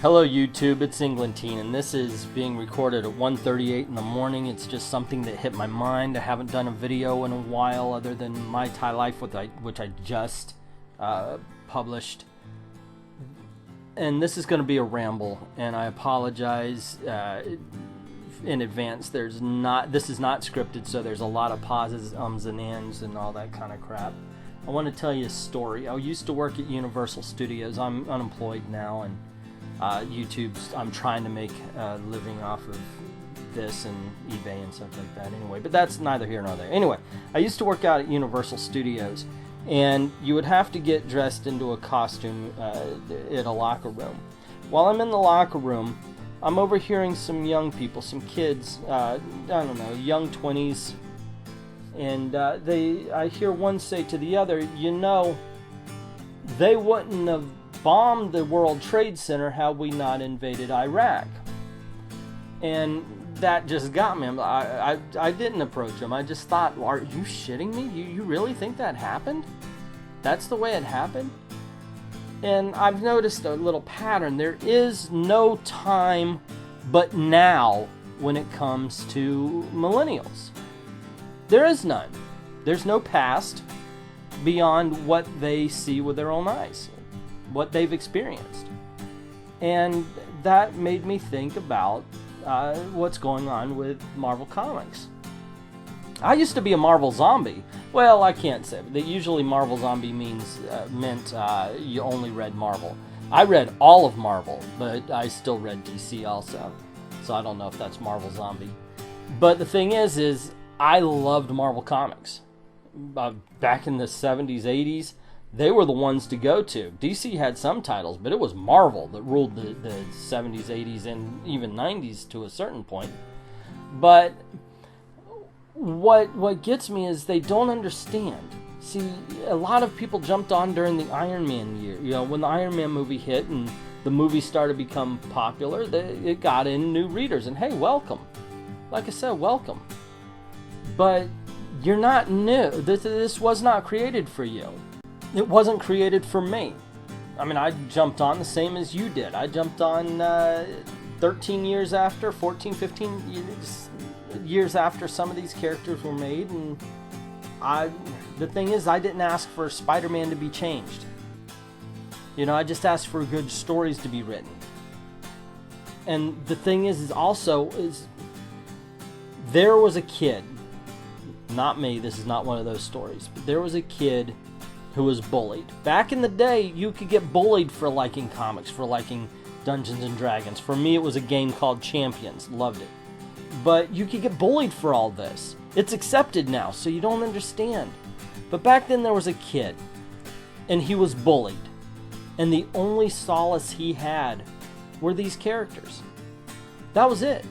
Hello YouTube, it's Englantine, and this is being recorded at 1:38 in the morning. It's just something that hit my mind. I haven't done a video in a while other than My Thai Life, which I just published. And this is going to be a ramble, and I apologize in advance. This is not scripted, so there's a lot of pauses, ums and ands, and all that kind of crap. I want to tell you a story. I used to work at Universal Studios. I'm unemployed now, and I'm trying to make a living off of this and eBay and stuff like that anyway, but that's neither here nor there. Anyway, I used to work out at Universal Studios, and you would have to get dressed into a costume at a locker room. While I'm in the locker room, I'm overhearing some young people, some kids, I don't know, young 20s, and I hear one say to the other, you know, they wouldn't have bombed the World Trade Center had we not invaded Iraq. And that just got me. I didn't approach him. I just thought, are you shitting me? You really think that happened? That's the way it happened? And I've noticed a little pattern. There is no time but now when it comes to millennials. There is none. There's no past beyond what they see with their own eyes, what they've experienced. And that made me think about what's going on with Marvel Comics. I used to be a Marvel zombie. Well, I can't say, but usually Marvel zombie meant you only read Marvel. I read all of Marvel, but I still read DC also. So I don't know if that's Marvel zombie. But the thing is I loved Marvel Comics. Back in the 70s, 80s, they were the ones to go to. DC had some titles, but it was Marvel that ruled the 70s, 80s, and even 90s to a certain point. But what gets me is they don't understand. See, a lot of people jumped on during the Iron Man year. You know, when the Iron Man movie hit and the movie started to become popular, it got in new readers. And hey, welcome. Like I said, welcome. But you're not new. This was not created for you. It wasn't created for me. I mean, I jumped on the same as you did. I jumped on 13 years after, 14, 15 years after some of these characters were made. And the thing is, I didn't ask for Spider-Man to be changed. You know, I just asked for good stories to be written. And the thing is there was a kid, not me, this is not one of those stories, but there was a kid who was bullied. Back in the day, you could get bullied for liking comics, for liking Dungeons and Dragons. For me, it was a game called Champions. Loved it. But you could get bullied for all this. It's accepted now, so you don't understand. But back then, there was a kid, and he was bullied. And the only solace he had were these characters. That was it.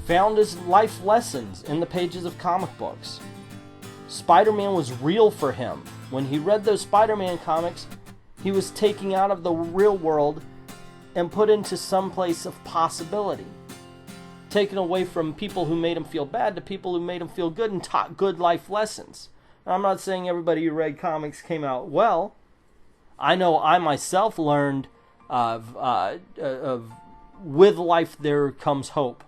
Found his life lessons in the pages of comic books. Spider-Man was real for him. When he read those Spider-Man comics, he was taken out of the real world and put into some place of possibility. Taken away from people who made him feel bad to people who made him feel good and taught good life lessons. Now, I'm not saying everybody who read comics came out well. I know I myself learned of with life there comes hope.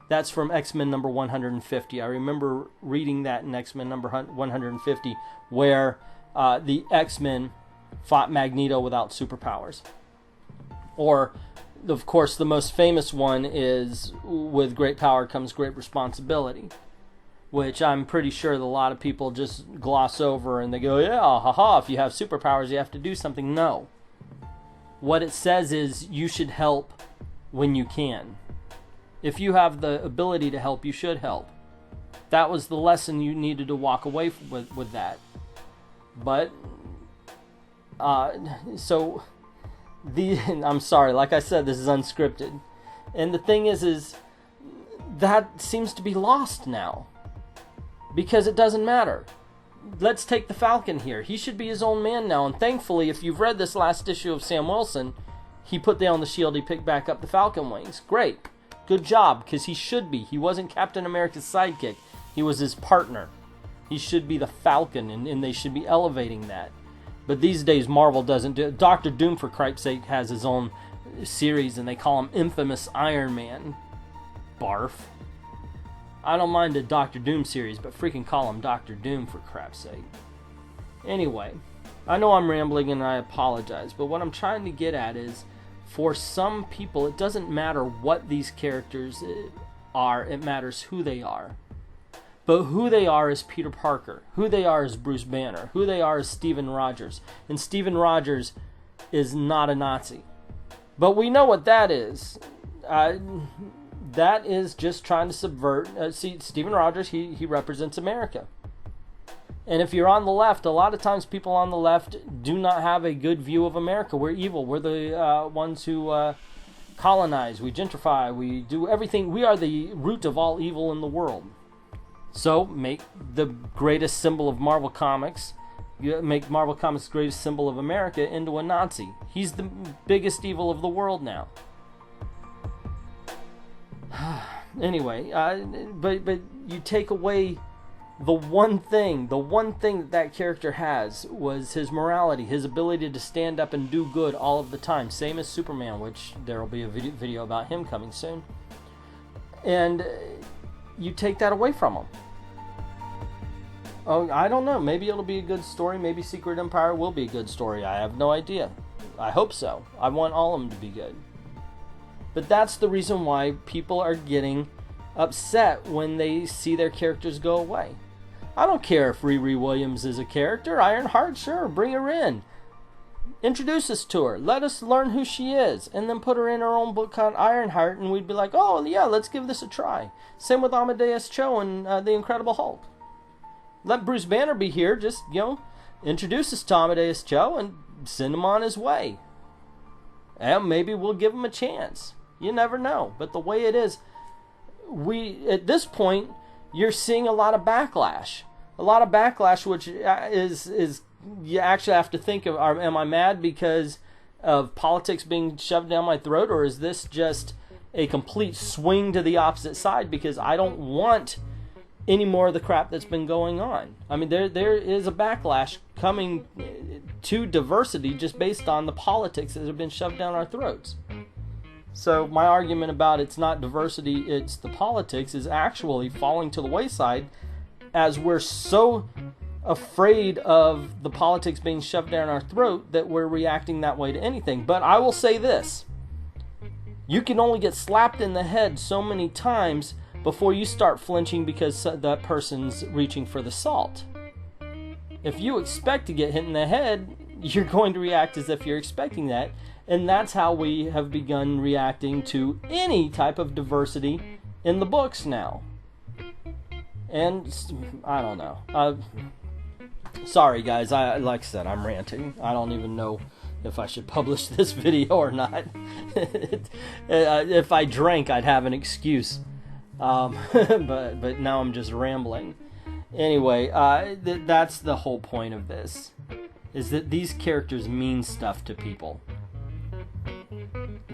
That's from X-Men number 150. I remember reading that in X-Men number 150, where the X-Men fought Magneto without superpowers. Or, of course, the most famous one is, with great power comes great responsibility, which I'm pretty sure that a lot of people just gloss over and they go, yeah, haha, if you have superpowers, you have to do something. No. What it says is you should help when you can. If you have the ability to help, you should help. That was the lesson you needed to walk away with that. But, I'm sorry, like I said, this is unscripted. And the thing is that seems to be lost now. Because it doesn't matter. Let's take the Falcon here. He should be his own man now. And thankfully, if you've read this last issue of Sam Wilson, he put down the shield, he picked back up the Falcon wings. Great. Good job, because he should be. He wasn't Captain America's sidekick. He was his partner. He should be the Falcon, and they should be elevating that. But these days, Marvel doesn't do it. Doctor Doom, for Christ's sake, has his own series and they call him Infamous Iron Man. Barf. I don't mind the Doctor Doom series, but freaking call him Doctor Doom for crap's sake. Anyway, I know I'm rambling and I apologize, but what I'm trying to get at is, for some people, it doesn't matter what these characters are, it matters who they are. But who they are is Peter Parker, who they are is Bruce Banner, who they are is Steven Rogers. And Steven Rogers is not a Nazi. But we know what that is. That is just trying to subvert. See, Steven Rogers, he represents America. And if you're on the left, a lot of times people on the left do not have a good view of America. We're evil. We're the ones who colonize. We gentrify. We do everything. We are the root of all evil in the world. So make the greatest symbol of Marvel Comics, make Marvel Comics' greatest symbol of America into a Nazi. He's the biggest evil of the world now. Anyway, but you take away the one thing that character has was his morality, his ability to stand up and do good all of the time. Same as Superman, which there will be a video about him coming soon. And you take that away from him. Oh, I don't know. Maybe it'll be a good story. Maybe Secret Empire will be a good story. I have no idea. I hope so. I want all of them to be good. But that's the reason why people are getting upset when they see their characters go away. I don't care if Riri Williams is a character. Ironheart, sure, bring her in. Introduce us to her. Let us learn who she is. And then put her in her own book on Ironheart, and we'd be like, oh, yeah, let's give this a try. Same with Amadeus Cho and The Incredible Hulk. Let Bruce Banner be here. Just, introduce us to Amadeus Cho and send him on his way. And maybe we'll give him a chance. You never know. But the way it is, at this point, you're seeing a lot of backlash. A lot of backlash, which is you actually have to think of, am I mad because of politics being shoved down my throat, or is this just a complete swing to the opposite side because I don't want any more of the crap that's been going on? I mean, there is a backlash coming to diversity just based on the politics that have been shoved down our throats. So my argument about it's not diversity, it's the politics, is actually falling to the wayside as we're so afraid of the politics being shoved down our throat that we're reacting that way to anything. But I will say this. You can only get slapped in the head so many times before you start flinching because that person's reaching for the salt. If you expect to get hit in the head, you're going to react as if you're expecting that. And that's how we have begun reacting to any type of diversity in the books now. And I don't know. Sorry guys, like I said, I'm ranting. I don't even know if I should publish this video or not. If I drank, I'd have an excuse. But now I'm just rambling. Anyway, that's the whole point of this, is that these characters mean stuff to people.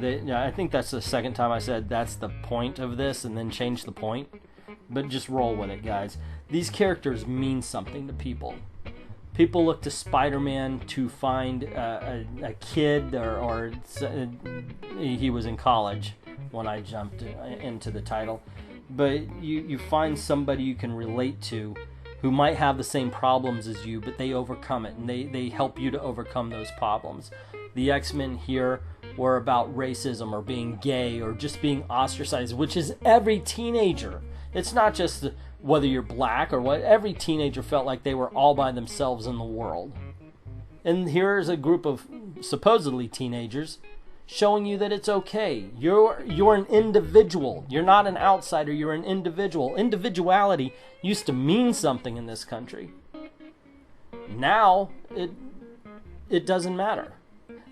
I think that's the second time I said that's the point of this and then change the point. But just roll with it, guys. These characters mean something to people. People look to Spider-Man to find a kid, or he was in college when I jumped into the title. But you find somebody you can relate to who might have the same problems as you, but they overcome it, and they help you to overcome those problems. The X-Men here were about racism or being gay or just being ostracized, which is every teenager. It's not just whether you're black or what. Every teenager felt like they were all by themselves in the world. And here's a group of supposedly teenagers showing you that it's okay. You're an individual. You're not an outsider. You're an individual. Individuality used to mean something in this country. Now it doesn't matter.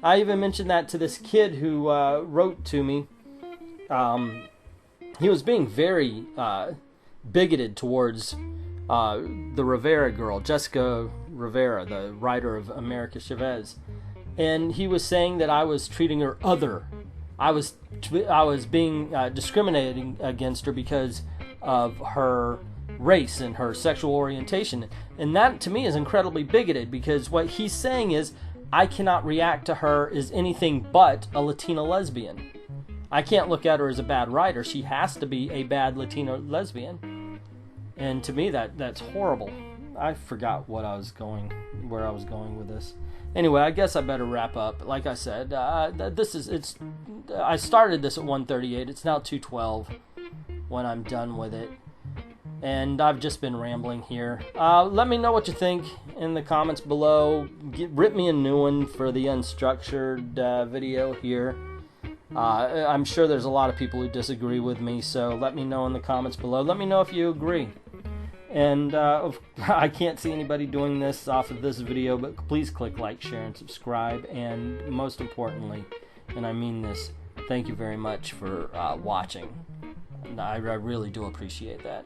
I even mentioned that to this kid who wrote to me. He was being very bigoted towards the Rivera girl, Jessica Rivera, the writer of America Chavez. And he was saying that I was treating her other. I was being discriminating against her because of her race and her sexual orientation. And that, to me, is incredibly bigoted, because what he's saying is, I cannot react to her as anything but a Latina lesbian. I can't look at her as a bad writer. She has to be a bad Latina lesbian. And to me, that's horrible. I forgot where I was going with this. Anyway, I guess I better wrap up. Like I said, I started this at 1:38. It's now 2:12 when I'm done with it. And I've just been rambling here. Let me know what you think in the comments below. Rip me a new one for the unstructured video here. I'm sure there's a lot of people who disagree with me, so let me know in the comments below. Let me know if you agree. And I can't see anybody doing this off of this video, but please click like, share, and subscribe. And most importantly, and I mean this, thank you very much for watching. I really do appreciate that.